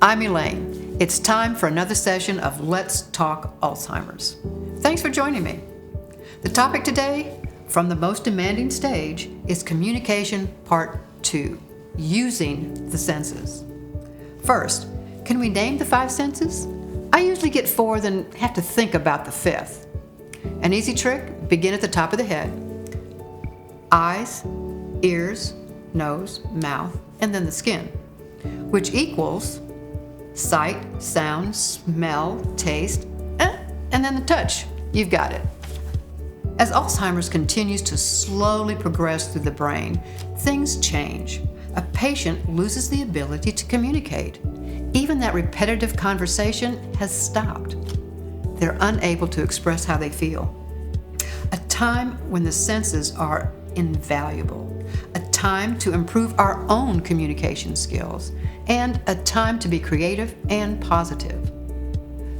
I'm Elaine. It's time for another session of Let's Talk Alzheimer's. Thanks for joining me. The topic today, from the most demanding stage, is communication part 2, using the senses. First, can we name the 5 senses? I usually get 4, then have to think about the 5th. An easy trick, begin at the top of the head. Eyes, ears, nose, mouth, and then the skin, which equals sight, sound, smell, taste, and then the touch. You've got it. As Alzheimer's continues to slowly progress through the brain, things change. A patient loses the ability to communicate. Even that repetitive conversation has stopped. They're unable to express how they feel. A time when the senses are invaluable. A time to improve our own communication skills, and a time to be creative and positive.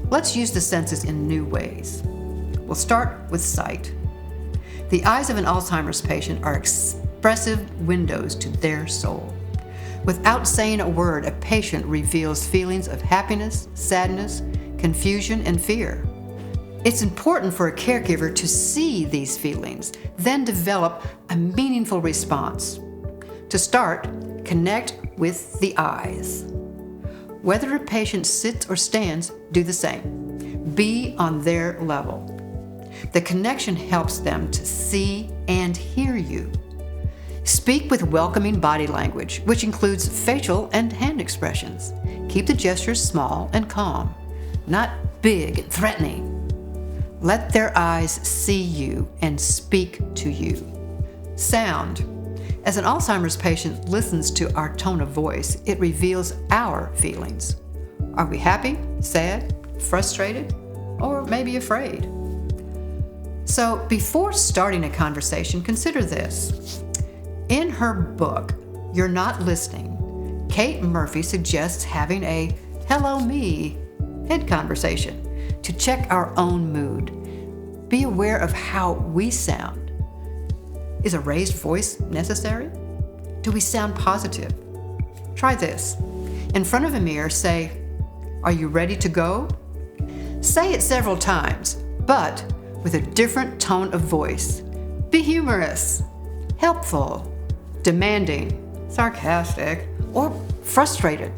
Let's use the senses in new ways. We'll start with sight. The eyes of an Alzheimer's patient are expressive windows to their soul. Without saying a word, a patient reveals feelings of happiness, sadness, confusion, and fear. It's important for a caregiver to see these feelings, then develop a meaningful response. To start, connect with the eyes. Whether a patient sits or stands, do the same. Be on their level. The connection helps them to see and hear you. Speak with welcoming body language, which includes facial and hand expressions. Keep the gestures small and calm, not big and threatening. Let their eyes see you and speak to you. Sound. As an Alzheimer's patient listens to our tone of voice, it reveals our feelings. Are we happy, sad, frustrated, or maybe afraid? So before starting a conversation, consider this. In her book, You're Not Listening, Kate Murphy suggests having a hello me head conversation to check our own mood. Be aware of how we sound. Is a raised voice necessary? Do we sound positive? Try this. In front of a mirror, say, "Are you ready to go?" Say it several times, but with a different tone of voice. Be humorous, helpful, demanding, sarcastic, or frustrated.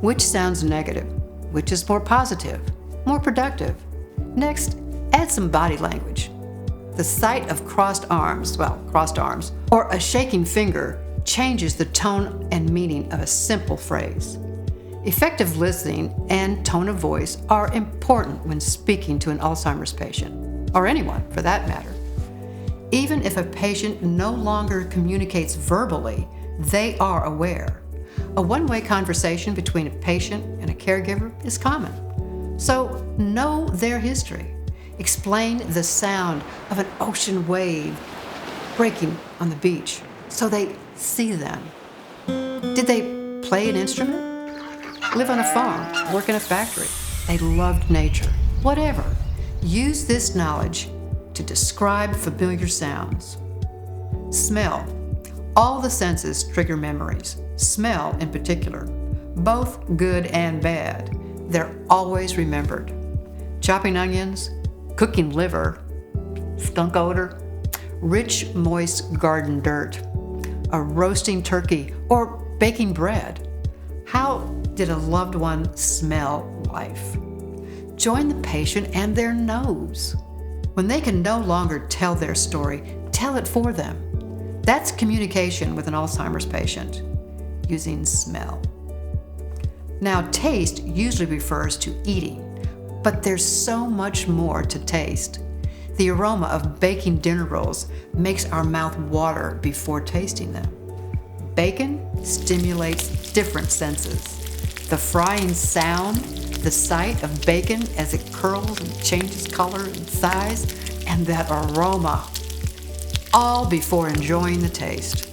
Which sounds negative? Which is more positive, more productive? Next, add some body language. The sight of crossed arms, or a shaking finger changes the tone and meaning of a simple phrase. Effective listening and tone of voice are important when speaking to an Alzheimer's patient, or anyone for that matter. Even if a patient no longer communicates verbally, they are aware. A one-way conversation between a patient and a caregiver is common. So know their history. Explain the sound of an ocean wave breaking on the beach so they see them. Did they play an instrument? Live on a farm? Work in a factory? They loved nature? Whatever. Use this knowledge to describe familiar sounds. Smell. All the senses trigger memories. Smell in particular. Both good and bad. They're always remembered. Chopping onions, cooking liver, skunk odor, rich, moist garden dirt, a roasting turkey, or baking bread. How did a loved one smell life? Join the patient and their nose. When they can no longer tell their story, tell it for them. That's communication with an Alzheimer's patient, using smell. Now, taste usually refers to eating, but there's so much more to taste. The aroma of baking dinner rolls makes our mouth water before tasting them. Bacon stimulates different senses. The frying sound, the sight of bacon as it curls and changes color and size, and that aroma, all before enjoying the taste.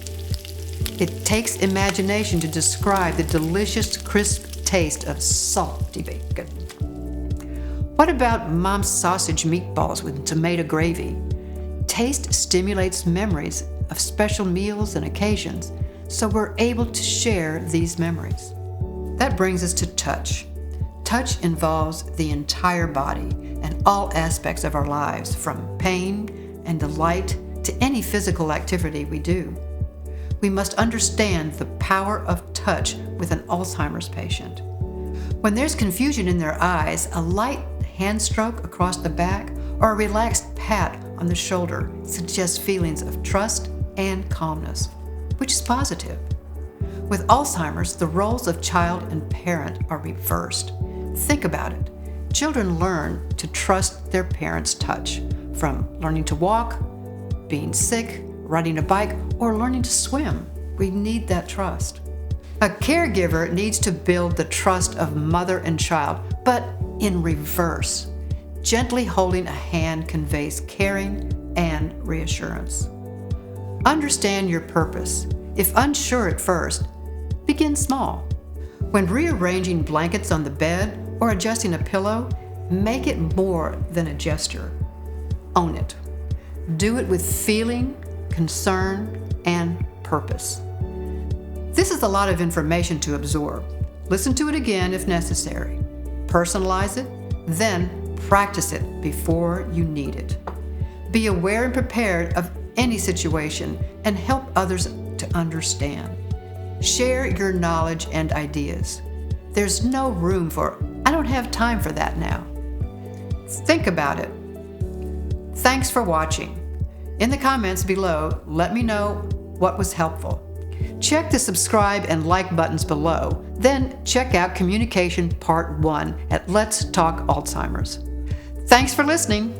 It takes imagination to describe the delicious, crisp taste of salty bacon. What about mom's sausage meatballs with tomato gravy? Taste stimulates memories of special meals and occasions, so we're able to share these memories. That brings us to touch. Touch involves the entire body and all aspects of our lives, from pain and delight to any physical activity we do. We must understand the power of touch with an Alzheimer's patient. When there's confusion in their eyes, a light hand stroke across the back or a relaxed pat on the shoulder suggests feelings of trust and calmness, which is positive. With Alzheimer's, the roles of child and parent are reversed. Think about it. Children learn to trust their parents' touch, from learning to walk, being sick, riding a bike, or learning to swim. We need that trust. A caregiver needs to build the trust of mother and child, but in reverse. Gently holding a hand conveys caring and reassurance. Understand your purpose. If unsure at first, begin small. When rearranging blankets on the bed or adjusting a pillow, make it more than a gesture. Own it. Do it with feeling, concern, and purpose. This is a lot of information to absorb. Listen to it again if necessary. Personalize it, then practice it before you need it. Be aware and prepared of any situation and help others to understand. Share your knowledge and ideas. There's no room for, "I don't have time for that now." Think about it. Thanks for watching. In the comments below, let me know what was helpful. Check the subscribe and like buttons below, then check out Communication Part 1 at Let's Talk Alzheimer's. Thanks for listening.